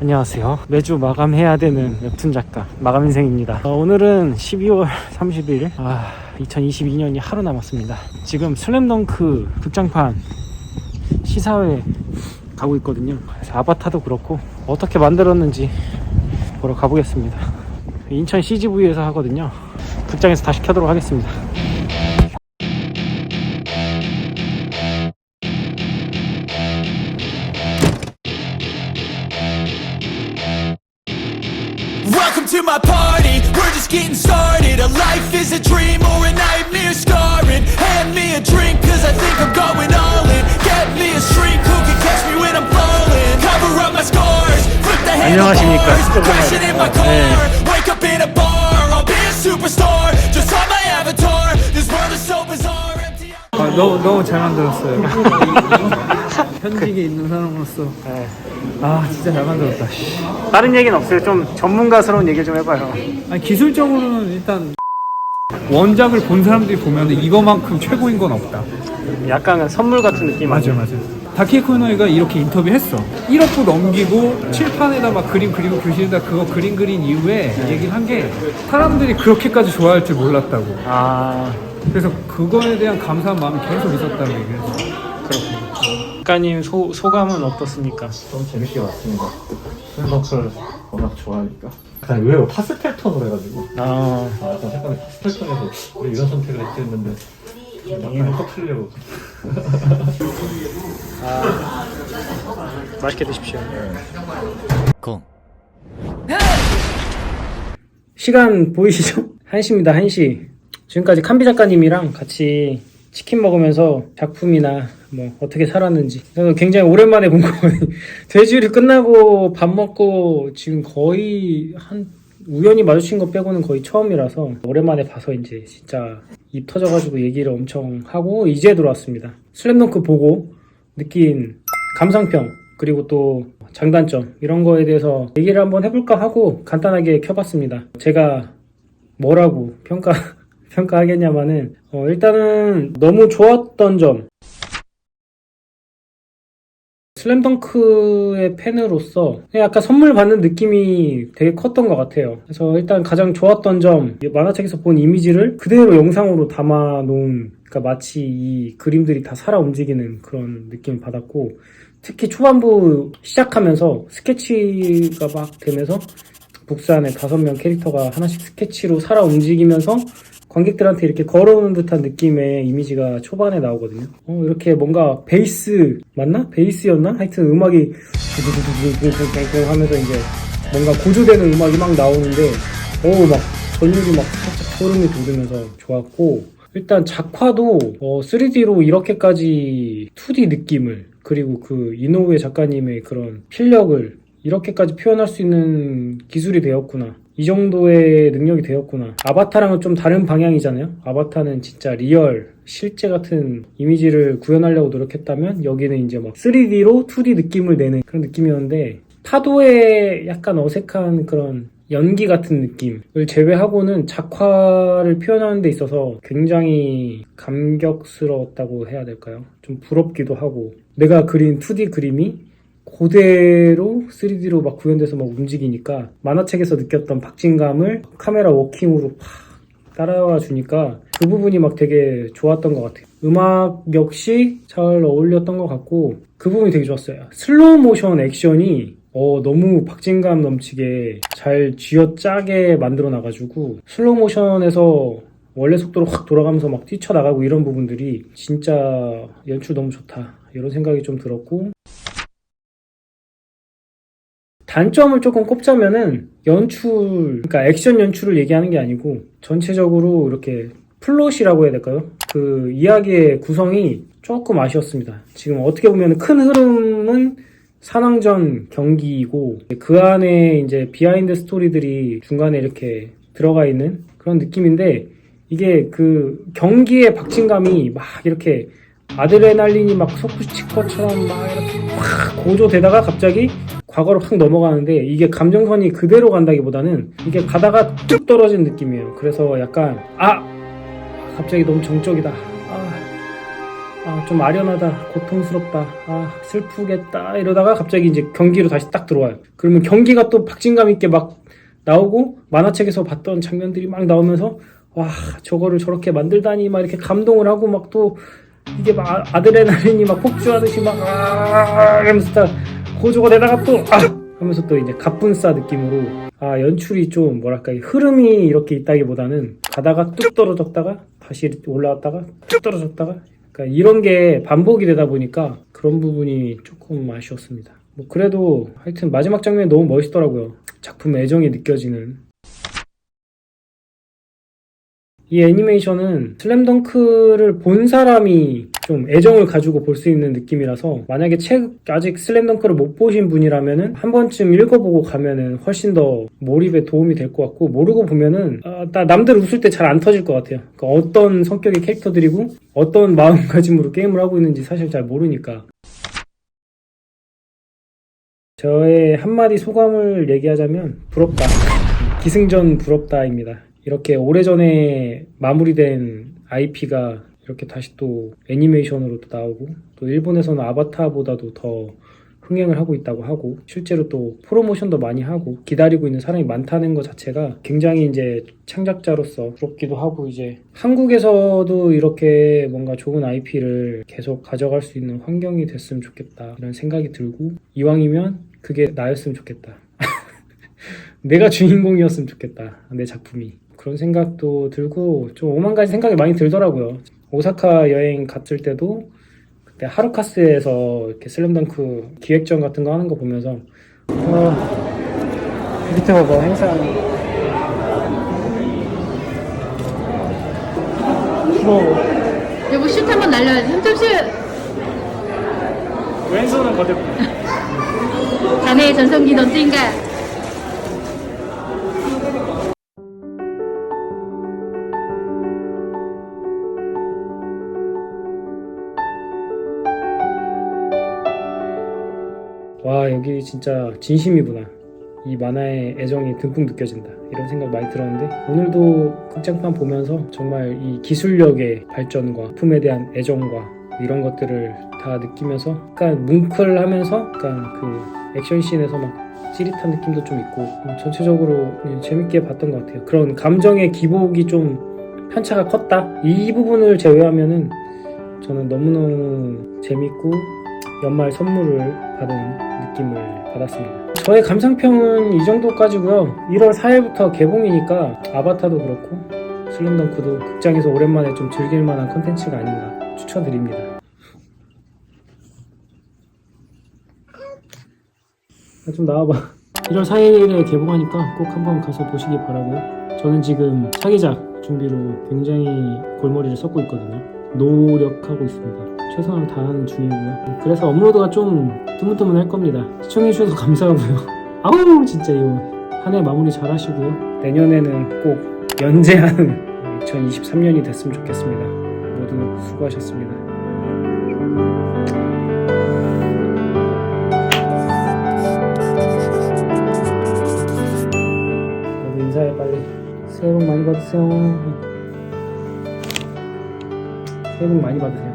안녕하세요. 매주 마감해야 되는 웹툰 작가 마감인생입니다. 오늘은 12월 30일 2022년이 하루 남았습니다. 지금 슬램덩크 극장판 시사회 가고 있거든요. 그래서 아바타도 그렇고 어떻게 만들었는지 보러 가보겠습니다. 인천 CGV에서 하거든요. 극장에서 다시 켜도록 하겠습니다. Welcome to my party, we're just getting started. A life is a dream or a nightmare scarring. Hand me a drink cause I think I'm going all in. Get me a shrink who can catch me when I'm falling. Cover up my scars, flip the handlebars. Crashing in my car, wake up in a bar. I'll be a superstar, just on my avatar. This world is so bizarre, empty. 너무 잘 만들었어요. 현직에 있는 사람으로서 진짜 잘 만들었다. 다른 얘기는 없어요. 좀 전문가스러운 얘기 좀 해봐요. 아니, 기술적으로는 일단 원작을 본 사람들이 보면 이거만큼 최고인 건 없다. 약간 선물 같은 느낌. 맞아. 다키에 코노이가 이렇게 인터뷰했어. 1억도 넘기고 칠판에다 막 그림 그리고 교실에다 그거 그린 이후에 얘기를 한 게 사람들이 그렇게까지 좋아할 줄 몰랐다고. 그래서 그거에 대한 감사한 마음이 계속 있었다고 얘기했어. 그렇군요. 작가님 소감은 어떻습니까? 너무 재밌게 봤습니다. 슬램덩크를 워낙 좋아하니까. 약간 의외로 파스텔 톤으로 해가지고. 약간 색감이 파스텔 톤에서 우리 이런 선택을 했지 했는데 이거 커트려고. 맛있게 드십시오. 고. 시간 보이시죠? 1시입니다. 1시. 지금까지 칸비 작가님이랑 같이 치킨 먹으면서 작품이나 뭐 어떻게 살았는지 그래서 굉장히 오랜만에 본 거거든요. 돼지요리 끝나고 밥 먹고 지금 거의 우연히 마주친 거 빼고는 거의 처음이라서 오랜만에 봐서 이제 진짜 입 터져가지고 얘기를 엄청 하고 이제 들어왔습니다. 슬램덩크 보고 느낀 감상평 그리고 또 장단점 이런 거에 대해서 얘기를 한번 해볼까 하고 간단하게 켜봤습니다. 제가 뭐라고 평가하겠냐면은 일단은 너무 좋았던 점, 슬램덩크의 팬으로서 약간 선물 받는 느낌이 되게 컸던 것 같아요. 그래서 일단 가장 좋았던 점, 만화책에서 본 이미지를 그대로 영상으로 담아놓은, 그러니까 마치 이 그림들이 다 살아 움직이는 그런 느낌을 받았고, 특히 초반부 시작하면서 스케치가 막 되면서 북스 안에 5명 캐릭터가 하나씩 스케치로 살아 움직이면서 관객들한테 이렇게 걸어오는 듯한 느낌의 이미지가 초반에 나오거든요. 이렇게 뭔가 베이스 맞나? 베이스였나? 하여튼 음악이 두두두두두두두 하면서 이제 뭔가 고조되는 음악이 막 나오는데 막 전율이 막 살짝 소름이 돋으면서 좋았고, 일단 작화도 3D로 이렇게까지 2D 느낌을, 그리고 그 이노우에 작가님의 그런 필력을 이렇게까지 표현할 수 있는 기술이 되었구나, 이 정도의 능력이 되었구나. 아바타랑은 좀 다른 방향이잖아요. 아바타는 진짜 리얼 실제 같은 이미지를 구현하려고 노력했다면 여기는 이제 막 3D로 2D 느낌을 내는 그런 느낌이었는데, 파도의 약간 어색한 그런 연기 같은 느낌을 제외하고는 작화를 표현하는 데 있어서 굉장히 감격스러웠다고 해야 될까요? 좀 부럽기도 하고, 내가 그린 2D 그림이 그대로 3D로 막 구현돼서 막 움직이니까 만화책에서 느꼈던 박진감을 카메라 워킹으로 팍 따라와 주니까 그 부분이 막 되게 좋았던 것 같아요. 음악 역시 잘 어울렸던 것 같고 그 부분이 되게 좋았어요. 슬로우 모션 액션이 너무 박진감 넘치게 잘 쥐어짜게 만들어 놔가지고 슬로우 모션에서 원래 속도로 확 돌아가면서 막 뛰쳐나가고 이런 부분들이 진짜 연출 너무 좋다, 이런 생각이 좀 들었고, 단점을 조금 꼽자면은 연출, 그러니까 액션 연출을 얘기하는 게 아니고 전체적으로 이렇게 플롯이라고 해야 될까요? 그 이야기의 구성이 조금 아쉬웠습니다. 지금 어떻게 보면 큰 흐름은 산왕전 경기이고 그 안에 이제 비하인드 스토리들이 중간에 이렇게 들어가 있는 그런 느낌인데, 이게 그 경기의 박진감이 막 이렇게 아드레날린이 막 솟구칠 것처럼 막 이렇게 확 고조되다가 갑자기 과거로 확 넘어가는데, 이게 감정선이 그대로 간다기보다는 이게 가다가 뚝 떨어진 느낌이에요. 그래서 약간 갑자기 너무 정적이다, 좀 아련하다, 고통스럽다, 슬프겠다 이러다가 갑자기 이제 경기로 다시 딱 들어와요. 그러면 경기가 또 박진감 있게 막 나오고 만화책에서 봤던 장면들이 막 나오면서 와 저거를 저렇게 만들다니 막 이렇게 감동을 하고 막 또 이게 막 아드레날린이 막 폭주하듯이 막 이러면서 딱 고조가 되다가 또 하면서 또 이제 갑분싸 느낌으로 연출이 좀 뭐랄까 흐름이 이렇게 있다기보다는 가다가 뚝 떨어졌다가 다시 올라왔다가 뚝 떨어졌다가 그러니까 이런 게 반복이 되다 보니까 그런 부분이 조금 아쉬웠습니다. 뭐 그래도 하여튼 마지막 장면이 너무 멋있더라고요. 작품 애정이 느껴지는. 이 애니메이션은 슬램덩크를 본 사람이 좀 애정을 가지고 볼 수 있는 느낌이라서 만약에 아직 슬램덩크를 못 보신 분이라면은 한 번쯤 읽어보고 가면은 훨씬 더 몰입에 도움이 될 것 같고 모르고 보면은 남들 웃을 때 잘 안 터질 것 같아요. 그러니까 어떤 성격의 캐릭터들이고 어떤 마음가짐으로 게임을 하고 있는지 사실 잘 모르니까. 저의 한마디 소감을 얘기하자면 부럽다. 기승전 부럽다입니다. 이렇게 오래전에 마무리된 IP가 이렇게 다시 또 애니메이션으로 또 나오고 또 일본에서는 아바타보다도 더 흥행을 하고 있다고 하고 실제로 또 프로모션도 많이 하고 기다리고 있는 사람이 많다는 것 자체가 굉장히 이제 창작자로서 부럽기도 하고 이제 한국에서도 이렇게 뭔가 좋은 IP를 계속 가져갈 수 있는 환경이 됐으면 좋겠다 이런 생각이 들고 이왕이면 그게 나였으면 좋겠다. 내가 주인공이었으면 좋겠다. 내 작품이. 그런 생각도 들고 좀 오만 가지 생각이 많이 들더라고요. 오사카 여행 갔을 때도 그때 하루카스에서 이렇게 슬램덩크 기획전 같은 거 하는 거 보면서 밑에 봐봐 행사 여보 슛 한번 날려야지. 3점 슛. 왼손은 거듭 자네의 전성기 넘친가. 와 여기 진짜 진심이구나. 이 만화에 애정이 듬뿍 느껴진다 이런 생각 많이 들었는데 오늘도 극장판 보면서 정말 이 기술력의 발전과 작품에 대한 애정과 이런 것들을 다 느끼면서 약간 뭉클하면서 약간 그 액션씬에서 막 찌릿한 느낌도 좀 있고 전체적으로 재밌게 봤던 것 같아요. 그런 감정의 기복이 좀 편차가 컸다 이 부분을 제외하면은 저는 너무너무 재밌고 연말 선물을 받은 느낌을 받았습니다. 저의 감상평은 이 정도까지고요. 1월 4일부터 개봉이니까 아바타도 그렇고 슬램덩크도 극장에서 오랜만에 좀 즐길만한 콘텐츠가 아닌가 추천드립니다. 좀 나와봐. 1월 4일에 개봉하니까 꼭 한번 가서 보시기 바라고요. 저는 지금 차기작 준비로 굉장히 골머리를 썩고 있거든요. 노력하고 있습니다. 최선을 다하는 중이고요. 그래서 업로드가 좀 뜨문뜨문할 겁니다. 시청해주셔서 감사하고요. 아우 진짜 이거 한 해 마무리 잘 하시고요. 내년에는 꼭 연재하는 2023년이 됐으면 좋겠습니다. 모두 수고하셨습니다. 모두 인사해 빨리. 새해 복 많이 받으세요. 새해 복 많이 받으세요.